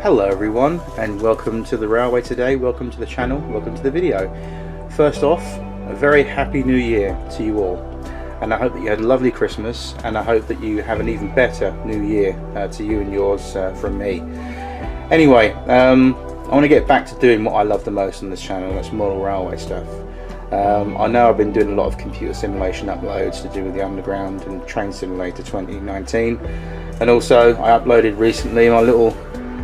Hello everyone, and welcome to the railway today, welcome to the channel, welcome to the video. First off, a very happy new year to you all, and I hope that you had a lovely Christmas, and I hope that you have an even better new year to you and yours from me. Anyway, I want to get back to doing what I love the most on this channel, that's model railway stuff. I know I've been doing a lot of computer simulation uploads to do with the Underground and Train Simulator 2019, and also I uploaded recently my little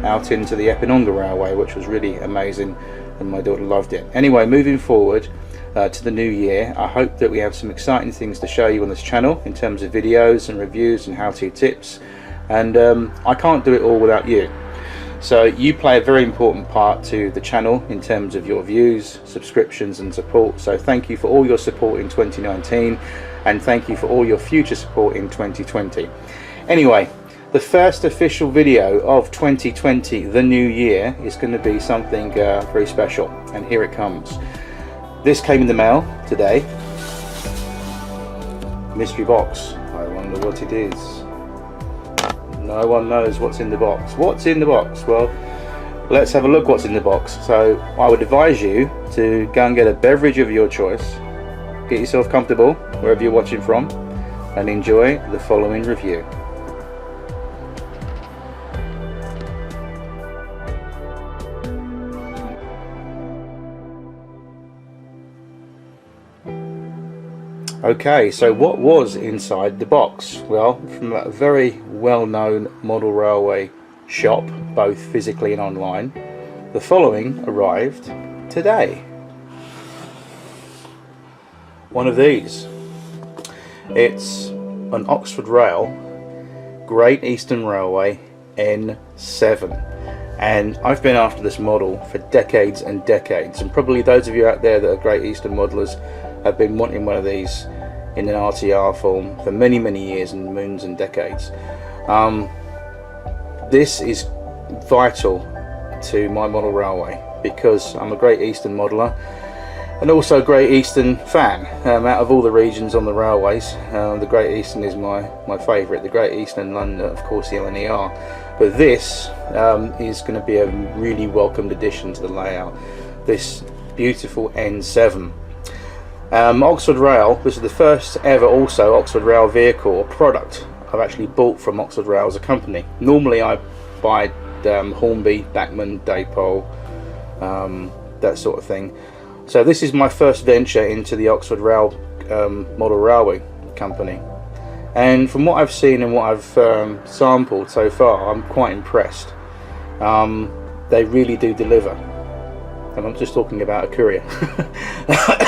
out into the Epinonga Railway, which was really amazing and my daughter loved it. Anyway, moving forward to the new year, I hope that we have some exciting things to show you on this channel in terms of videos and reviews and how-to tips, and I can't do it all without you. So you play a very important part to the channel in terms of your views, subscriptions and support, so thank you for all your support in 2019 and thank you for all your future support in 2020. Anyway, the first official video of 2020, the new year, is going to be something very special, and here it comes. This came in the mail today. Mystery box. I wonder what it is. No one knows what's in the box. What's in the box? Well, let's have a look what's in the box. So I would advise you to go and get a beverage of your choice, get yourself comfortable wherever you're watching from, and enjoy the following review. Okay, so what was inside the box? Well, from a very well-known model railway shop, both physically and online, the following arrived today. One of these. It's an Oxford Rail Great Eastern Railway N7, and I've been after this model for decades and decades, and probably those of you out there that are Great Eastern modelers have been wanting one of these in an RTR form for many years and moons and decades. This is vital to my model railway because I'm a Great Eastern modeler and also a Great Eastern fan. Out of all the regions on the railways, the Great Eastern is my favourite. The Great Eastern and London, of course, the LNER, but this is going to be a really welcomed addition to the layout. This beautiful N7. Oxford Rail, this is the first ever also Oxford Rail vehicle or product I've actually bought from Oxford Rail as a company. Normally I buy Hornby, Bachmann, Daypole, that sort of thing. So this is my first venture into the Oxford Rail model railway company, and from what I've seen and what I've sampled so far, I'm quite impressed. They really do deliver. I'm not just talking about a courier.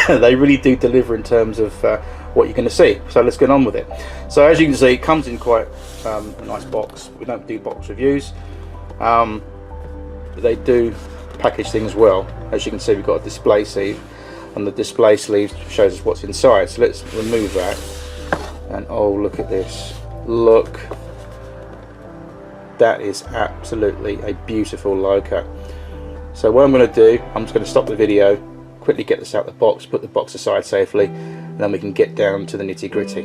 They really do deliver in terms of what you're going to see. So let's get on with it. So as you can see, it comes in quite a nice box. We don't do box reviews. But they do package things well. As you can see, we've got a display sleeve, and the display sleeve shows us what's inside. So let's remove that. And oh, look at this. Look. That is absolutely a beautiful loco. So what I'm going to do, I'm just going to stop the video, quickly get this out of the box, put the box aside safely, and then we can get down to the nitty gritty.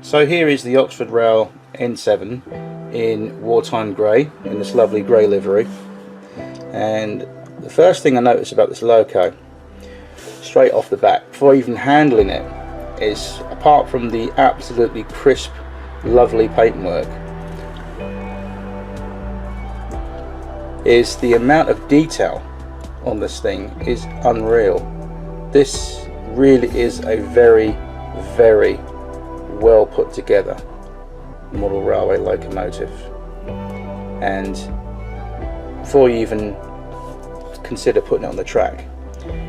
So here is the Oxford Rail N7 in wartime grey, in this lovely grey livery. And the first thing I noticed about this loco, straight off the bat, before even handling it, is apart from the absolutely crisp, lovely paintwork, is the amount of detail on this thing is unreal. This really is a very well put together model railway locomotive, and before you even consider putting it on the track,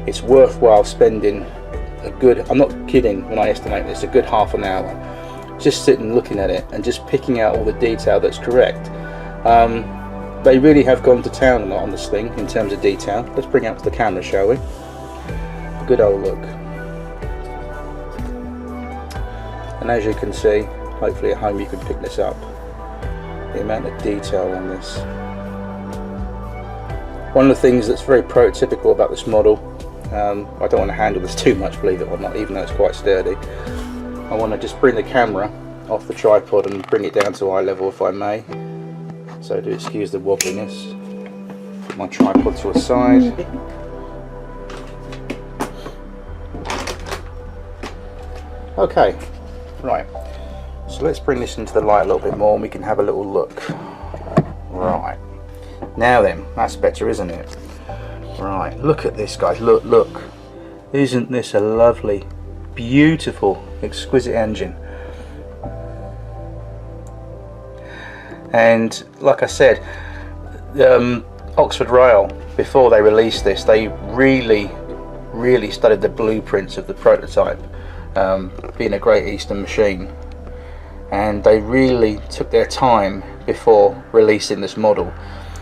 it's worthwhile spending a good, I'm not kidding when I estimate this, a good half an hour just sitting looking at it and just picking out all the detail that's correct. They really have gone to town on this thing in terms of detail. Let's bring it up to the camera, shall we? A good old look. And as you can see, hopefully at home you can pick this up, the amount of detail on this. One of the things that's very prototypical about this model I don't want to handle this too much, believe it or not, even though it's quite sturdy. I want to just bring the camera off the tripod and bring it down to eye level if I may. So do excuse the wobbliness. Put my tripod to a side. Okay, right, so let's bring this into the light a little bit more and we can have a little look. Right, now then, that's better, isn't it? Right, look at this, guys, look. Isn't this a lovely, beautiful, exquisite engine? And like I said, Oxford Rail, before they released this, they really studied the blueprints of the prototype, being a Great Eastern machine, and they really took their time before releasing this model,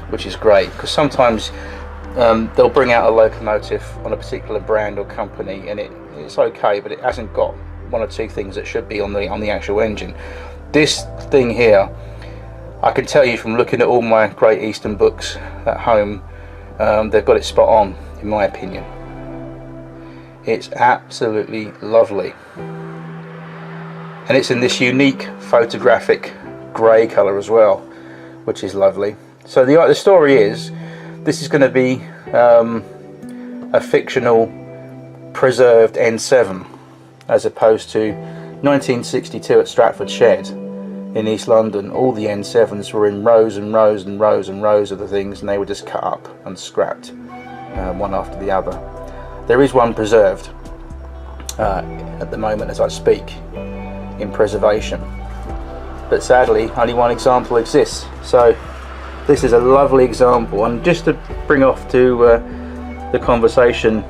which is great, because sometimes they'll bring out a locomotive on a particular brand or company and it's okay, but it hasn't got one or two things that should be on the actual engine. This thing here, I can tell you from looking at all my Great Eastern books at home, they've got it spot on, in my opinion. It's absolutely lovely, and it's in this unique photographic grey colour as well, which is lovely. So the story is, this is going to be a fictional preserved N7, as opposed to 1962 at Stratford Shed in East London. All the N7s were in rows and rows and rows and rows of the things, and they were just cut up and scrapped one after the other. There is one preserved at the moment as I speak, in preservation, but sadly only one example exists. So this is a lovely example, and just to bring off to the conversation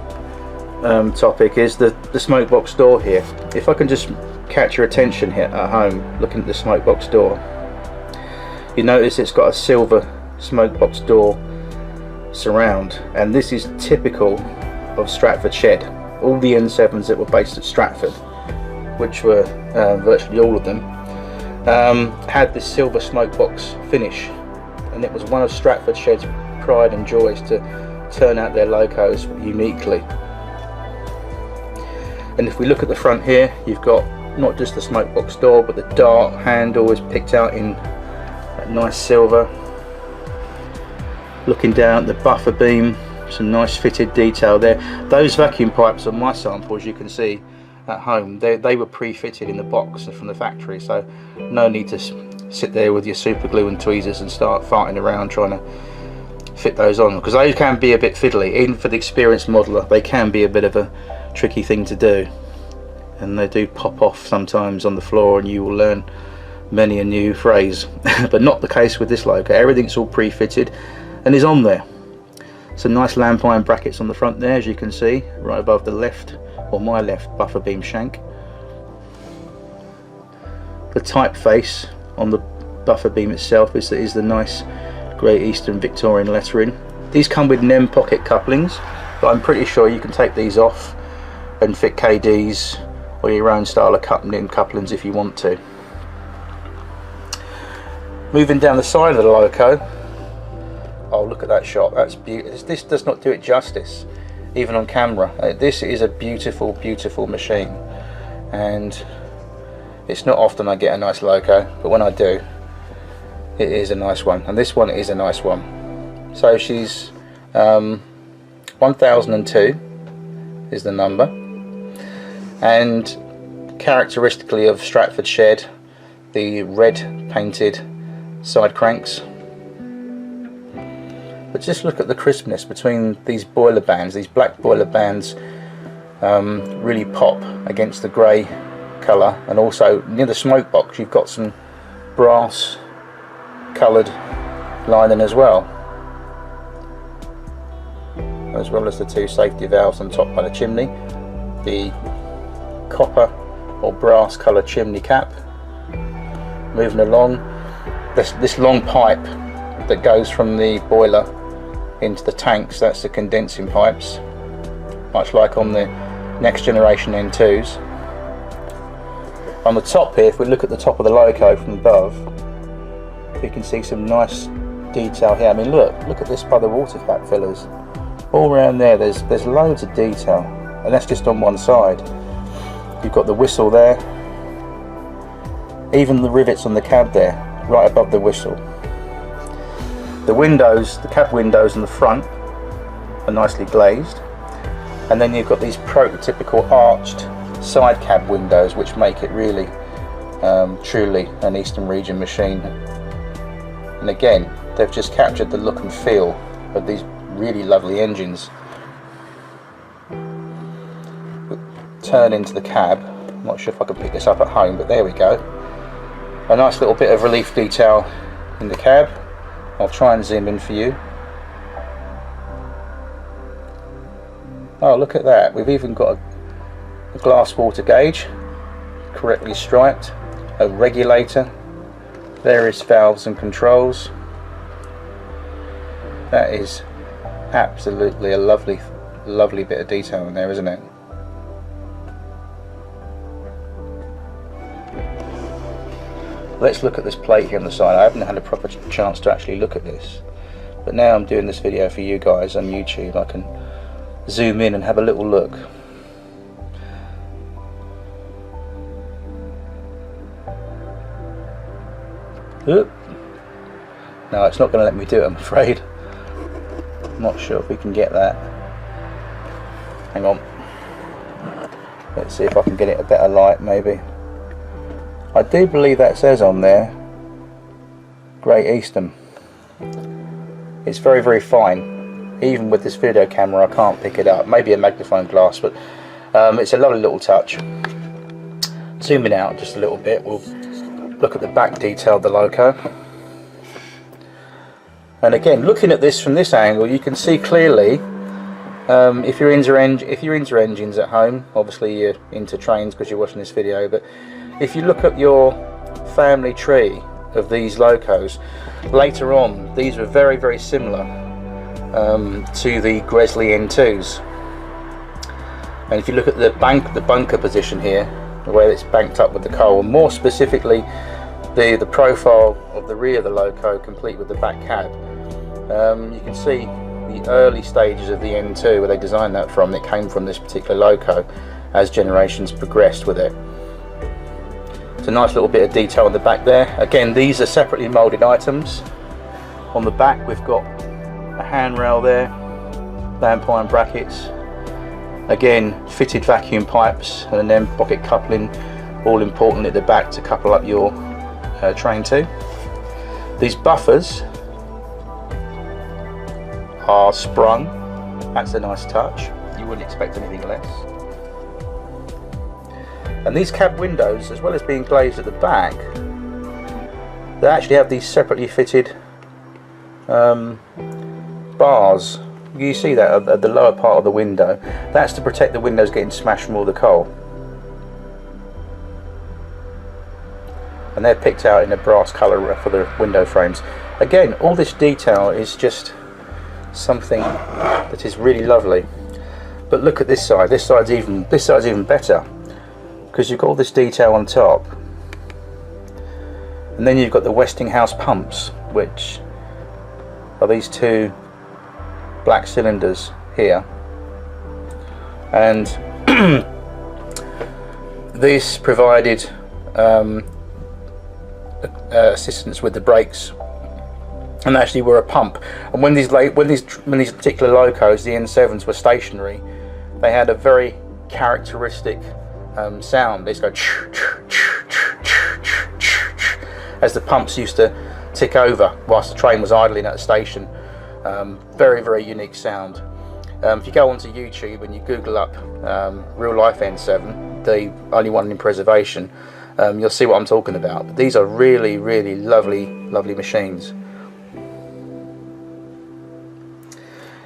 topic is the smoke box door here. If I can just catch your attention here at home, looking at the smoke box door, you notice it's got a silver smoke box door surround, and this is typical of Stratford Shed. All the N7s that were based at Stratford, which were virtually all of them, had this silver smoke box finish, and it was one of Stratford Shed's pride and joys to turn out their locos uniquely. And if we look at the front here, you've got not just the smoke box door, but the dart handle is picked out in that nice silver. Looking down at the buffer beam, some nice fitted detail there. Those vacuum pipes on my sample, as you can see at home, they were pre-fitted in the box from the factory, so no need to sit there with your super glue and tweezers and start farting around trying to fit those on, because those can be a bit fiddly. Even for the experienced modeler, they can be a bit of a tricky thing to do, and they do pop off sometimes on the floor, and you will learn many a new phrase. But not the case with this loco. Everything's all pre-fitted and is on there. Some nice lamp iron brackets on the front there, as you can see, right above the left, or my left, buffer beam shank. The typeface on the buffer beam itself is the nice Great Eastern Victorian lettering. These come with NEM pocket couplings, but I'm pretty sure you can take these off and fit KDs or your own style of couplings if you want to. Moving down the side of the loco, oh, look at that shot, that's beautiful. This does not do it justice, even on camera. This is a beautiful, beautiful machine, and it's not often I get a nice loco, but when I do, it is a nice one, and this one is a nice one. So she's 1002 is the number, and characteristically of Stratford Shed, the red painted side cranks. But just look at the crispness between these boiler bands. These black boiler bands really pop against the grey colour, and also near the smoke box you've got some brass coloured lining as well as the two safety valves on top by the chimney, the copper or brass coloured chimney cap. Moving along, this long pipe that goes from the boiler into the tanks, that's the condensing pipes, much like on the next generation N2s. On the top here, if we look at the top of the loco from above, we can see some nice detail here. I mean, look at this by the water fat fillers. all around there there's loads of detail, and that's just on one side. You've got the whistle there, even the rivets on the cab there, right above the whistle. The windows, the cab windows in the front are nicely glazed, and then you've got these prototypical arched side cab windows, which make it really truly an Eastern region machine. And again, they've just captured the look and feel of these really lovely engines. Turn into the cab. I'm not sure if I can pick this up at home, but there we go. A nice little bit of relief detail in the cab. I'll try and zoom in for you. Oh, look at that. We've even got a glass water gauge, correctly striped, a regulator, various valves and controls. That is absolutely a lovely, lovely bit of detail in there, isn't it? Let's look at this plate here on the side. I haven't had a proper chance to actually look at this, but now I'm doing this video for you guys on YouTube. I can zoom in and have a little look. Oop. No, it's not going to let me do it, I'm afraid. I'm not sure if we can get that. Hang on. Let's see if I can get it a better light, maybe. I do believe that says on there Great Eastern. It's very, very fine. Even with this video camera I can't pick it up. Maybe a magnifying glass, but it's a lovely little touch. Zooming out just a little bit, we'll look at the back detail of the loco. And again, looking at this from this angle, you can see clearly, if you're into engines at home, obviously you're into trains because you're watching this video, but if you look at your family tree of these locos, later on these were very, very similar to the Gresley N2s. And if you look at the bunker position here, the way it's banked up with the coal, and more specifically the profile of the rear of the loco complete with the back cab, you can see the early stages of the N2 where they designed that from. It came from this particular loco as generations progressed with it. It's a nice little bit of detail on the back there. Again, these are separately moulded items. On the back we've got a handrail there, lamp iron brackets, again fitted vacuum pipes, and then pocket coupling, all important at the back to couple up your train to. These buffers are sprung. That's a nice touch. You wouldn't expect anything less. And these cab windows, as well as being glazed at the back, they actually have these separately fitted bars. You see that at the lower part of the window. That's to protect the windows getting smashed from all the coal. And they're picked out in a brass colour for the window frames. Again, all this detail is just something that is really lovely. But look at this side. This side's even better, because you've got all this detail on top, and then you've got the Westinghouse pumps, which are these two black cylinders here, and this provided assistance with the brakes, and actually were a pump. And when these particular locos, the N7s, were stationary, they had a very characteristic sound. They just go as the pumps used to tick over whilst the train was idling at a station. Very, very unique sound. If you go onto YouTube and you Google up real life N7, the only one in preservation, you'll see what I'm talking about. But these are really, really lovely, lovely machines.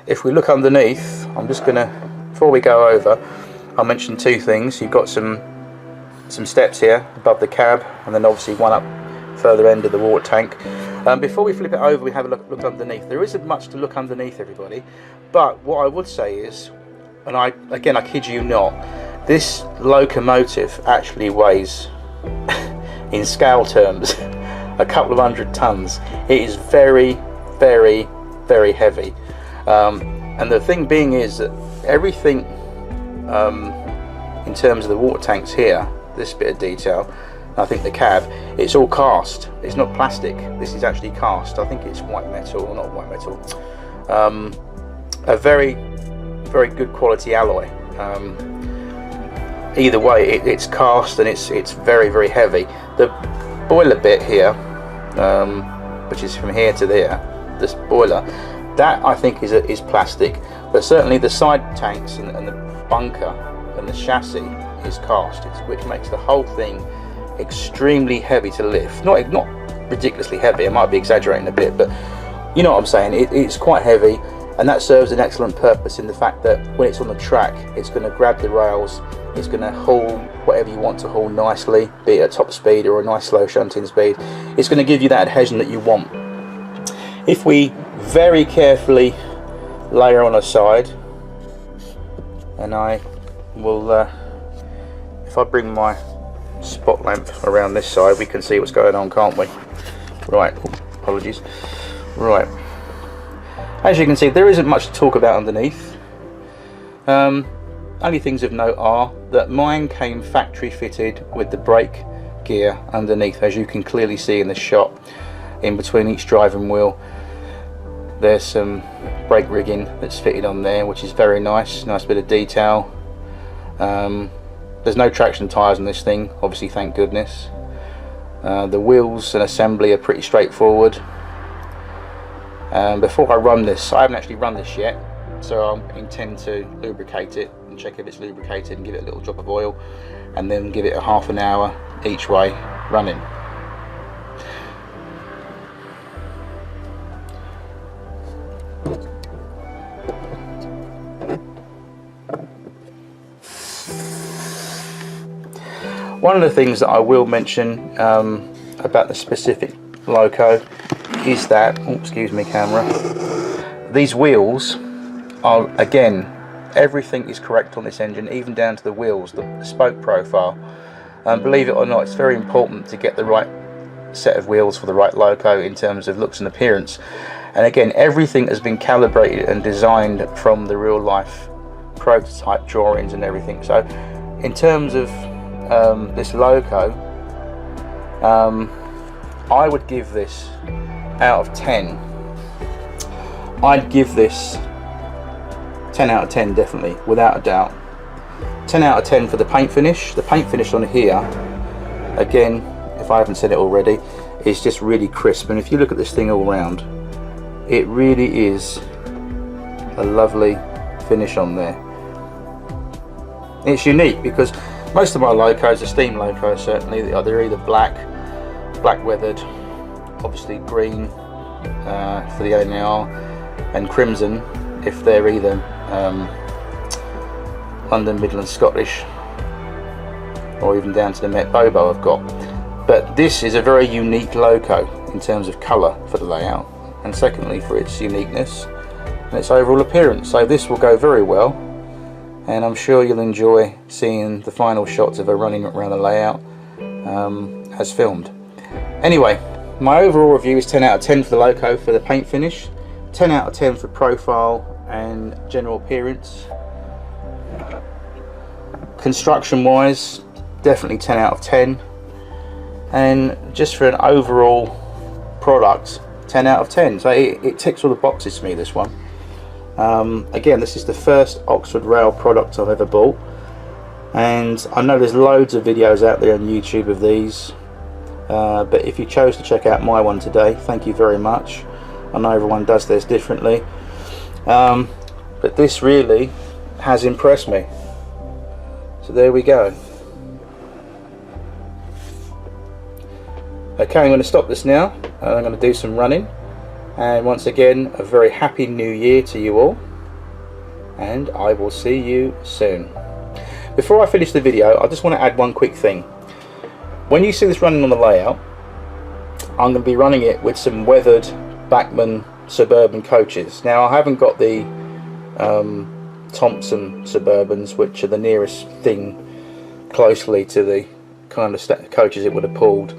If we look underneath, I'm just gonna, before we go over, I'll mention two things. You've got some steps here above the cab, and then obviously one up further end of the water tank. Before we flip it over, we have a look underneath. There isn't much to look underneath, everybody, but what I would say is, and I kid you not, this locomotive actually weighs, in scale terms, a couple of 100 tons. It is very, very, very heavy. And the thing being is that everything in terms of the water tanks here, this bit of detail, I think the cab, it's all cast, it's not plastic, this is actually cast. I think it's white metal, or not white metal, a very good quality alloy. Either way, it's cast, and it's very heavy. The boiler bit here, which is from here to there, this boiler, that I think is plastic, but certainly the side tanks and the bunker and the chassis is cast, which makes the whole thing extremely heavy to lift. Not ridiculously heavy, I might be exaggerating a bit, but you know what I'm saying. It's quite heavy, and that serves an excellent purpose in the fact that when it's on the track, it's going to grab the rails, it's going to haul whatever you want to haul nicely, be it at top speed or a nice slow shunting speed. It's going to give you that adhesion that you want. If we very carefully layer on a side, and I will, if I bring my spot lamp around this side, we can see what's going on, can't we? Right, apologies. Right, as you can see, there isn't much to talk about underneath. Only things of note are that mine came factory fitted with the brake gear underneath, as you can clearly see in the shot. In between each driving wheel there's some brake rigging that's fitted on there, which is very nice bit of detail. There's no traction tyres on this thing, obviously, thank goodness. The wheels and assembly are pretty straightforward. Before I run this, I haven't actually run this yet, so I intend to lubricate it and check if it's lubricated and give it a little drop of oil, and then give it a half an hour each way running. One of the things that I will mention about the specific Loco is that, oh, excuse me camera, these wheels are, again, everything is correct on this engine, even down to the wheels, the spoke profile. Believe it or not, it's very important to get the right set of wheels for the right Loco in terms of looks and appearance. And again, everything has been calibrated and designed from the real life prototype drawings and everything. So in terms of this Loco, I would give this, out of 10, I'd give this 10 out of 10 definitely, without a doubt. 10 out of 10 for the paint finish. The paint finish on here, again, if I haven't said it already, is just really crisp, and if you look at this thing all round, it really is a lovely finish on there. It's unique because most of my Locos are steam Locos, certainly. They're either black weathered, obviously green for the ANR, and crimson if they're either London, Midland, Scottish, or even down to the Met Bobo I've got. But this is a very unique Loco in terms of colour for the layout, and secondly for its uniqueness and its overall appearance. So this will go very well, and I'm sure you'll enjoy seeing the final shots of her running around the layout as filmed. Anyway, my overall review is 10 out of 10 for the Loco for the paint finish, 10 out of 10 for profile and general appearance. Construction wise, definitely 10 out of 10, and just for an overall product, 10 out of 10. So it ticks all the boxes for me, this one. Again, this is the first Oxford Rail product I've ever bought, and I know there's loads of videos out there on YouTube of these, but if you chose to check out my one today, thank you very much. I know everyone does theirs differently, but this really has impressed me. So there we go. Okay, I'm going to stop this now, and I'm going to do some running. And once again, a very happy new year to you all, and I will see you soon. Before I finish the video, I just want to add one quick thing. When you see this running on the layout, I'm going to be running it with some weathered Bachmann Suburban coaches. Now, I haven't got the Thompson Suburbans, which are the nearest thing closely to the kind of coaches it would have pulled,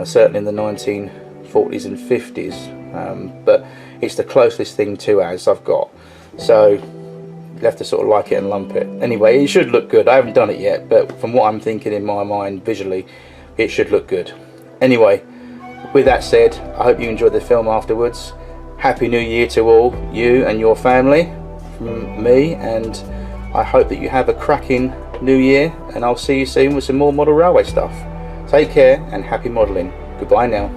certainly in the 1940s and 50s, but it's the closest thing to as I've got. So you'll have to sort of like it and lump it. Anyway, it should look good. I haven't done it yet, but from what I'm thinking in my mind visually, it should look good. Anyway, with that said, I hope you enjoyed the film afterwards. Happy New Year to all, you and your family, from me, and I hope that you have a cracking New Year, and I'll see you soon with some more model railway stuff. Take care and happy modelling. Goodbye now.